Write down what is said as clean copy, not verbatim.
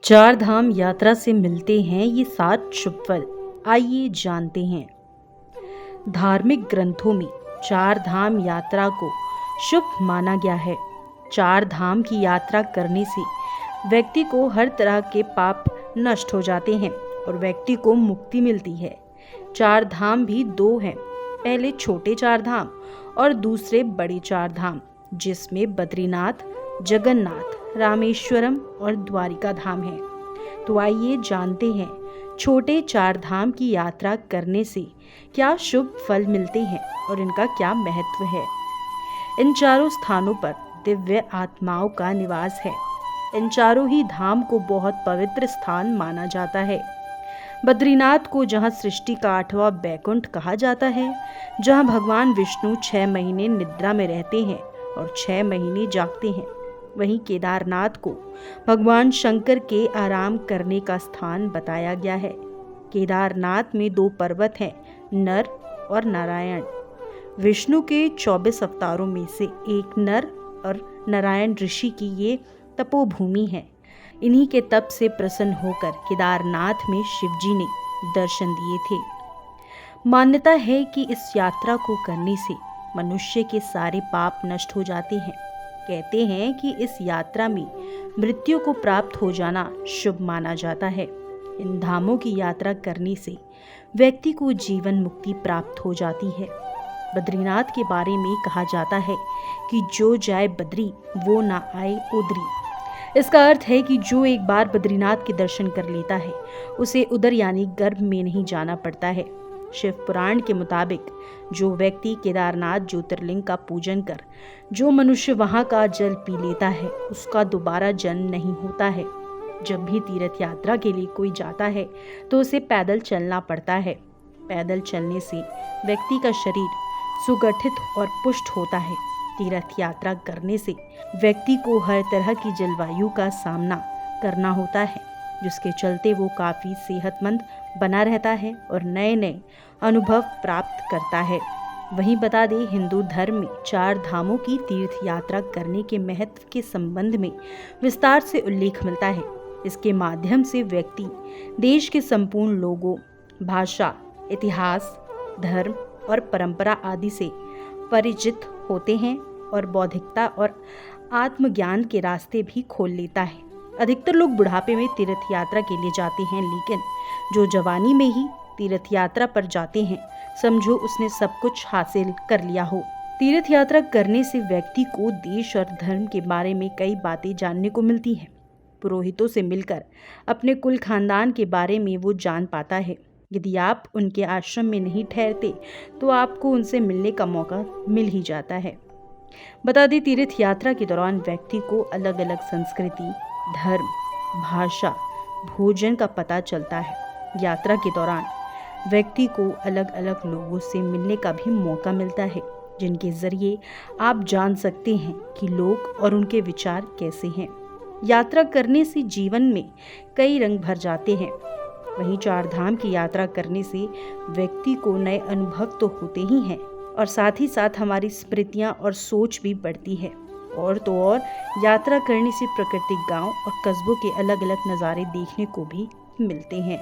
चार धाम यात्रा से मिलते हैं ये 7 शुभ फल। आइए जानते हैं। धार्मिक ग्रंथों में चार धाम यात्रा को शुभ माना गया है। चार धाम की यात्रा करने से व्यक्ति को हर तरह के पाप नष्ट हो जाते हैं और व्यक्ति को मुक्ति मिलती है। चार धाम भी दो हैं, पहले छोटे चार धाम और दूसरे बड़े चार धाम, जिसमें बद्रीनाथ, जगन्नाथ, रामेश्वरम और द्वारिका धाम है। तो आइए जानते हैं छोटे चार धाम की यात्रा करने से क्या शुभ फल मिलते हैं और इनका क्या महत्व है। इन चारों स्थानों पर दिव्य आत्माओं का निवास है। इन चारों ही धाम को बहुत पवित्र स्थान माना जाता है। बद्रीनाथ को जहाँ सृष्टि का 8वां बैकुंठ कहा जाता है, जहाँ भगवान विष्णु 6 महीने निद्रा में रहते हैं और 6 महीने जागते हैं, वहीं केदारनाथ को भगवान शंकर के आराम करने का स्थान बताया गया है। केदारनाथ में 2 पर्वत हैं, नर और नारायण। विष्णु के 24 अवतारों में से एक नर और नारायण ऋषि की ये तपोभूमि है। इन्हीं के तप से प्रसन्न होकर केदारनाथ में शिवजी ने दर्शन दिए थे। मान्यता है कि इस यात्रा को करने से मनुष्य के सारे पाप नष्ट हो जाते हैं। कहते हैं कि इस यात्रा में मृत्यु को प्राप्त हो जाना शुभ माना जाता है। इन धामों की यात्रा करने से व्यक्ति को जीवन मुक्ति प्राप्त हो जाती है। बद्रीनाथ के बारे में कहा जाता है कि जो जाए बद्री वो ना आए उदरी। इसका अर्थ है कि जो एक बार बद्रीनाथ के दर्शन कर लेता है उसे उदर यानी गर्भ में नहीं जाना पड़ता है। शिव पुराण के मुताबिक जो व्यक्ति केदारनाथ ज्योतिर्लिंग का पूजन कर जो मनुष्य वहां का जल पी लेता है उसका दोबारा जन्म नहीं होता है। जब भी तीर्थ यात्रा के लिए कोई जाता है तो उसे पैदल चलना पड़ता है। पैदल चलने से व्यक्ति का शरीर सुगठित और पुष्ट होता है। तीर्थ यात्रा करने से व्यक्ति को हर तरह की जलवायु का सामना करना होता है, जिसके चलते वो काफ़ी सेहतमंद बना रहता है और नए नए अनुभव प्राप्त करता है। वहीं बता दें, हिंदू धर्म में चार धामों की तीर्थ यात्रा करने के महत्व के संबंध में विस्तार से उल्लेख मिलता है। इसके माध्यम से व्यक्ति देश के संपूर्ण लोगों, भाषा, इतिहास, धर्म और परंपरा आदि से परिचित होते हैं और बौद्धिकता और आत्मज्ञान के रास्ते भी खोल लेता है। अधिकतर लोग बुढ़ापे में तीर्थ यात्रा के लिए जाते हैं, लेकिन जो जवानी में ही तीर्थ यात्रा पर जाते हैं, समझो उसने सब कुछ हासिल कर लिया हो। तीर्थ यात्रा करने से व्यक्ति को देश और धर्म के बारे में कई बातें जानने को मिलती हैं। पुरोहितों से मिलकर अपने कुल खानदान के बारे में वो जान पाता है। यदि आप उनके आश्रम में नहीं ठहरते तो आपको उनसे मिलने का मौका मिल ही जाता है। बता दें, तीर्थ यात्रा के दौरान व्यक्ति को अलग अलग संस्कृति, धर्म, भाषा, भोजन का पता चलता है। यात्रा के दौरान व्यक्ति को अलग अलग लोगों से मिलने का भी मौका मिलता है, जिनके जरिए आप जान सकते हैं कि लोग और उनके विचार कैसे हैं। यात्रा करने से जीवन में कई रंग भर जाते हैं। वहीं चार धाम की यात्रा करने से व्यक्ति को नए अनुभव तो होते ही हैं और साथ ही साथ हमारी स्मृतियाँ और सोच भी बढ़ती है। और तो और यात्रा करने से प्राकृतिक गांव और कस्बों के अलग अलग नज़ारे देखने को भी मिलते हैं।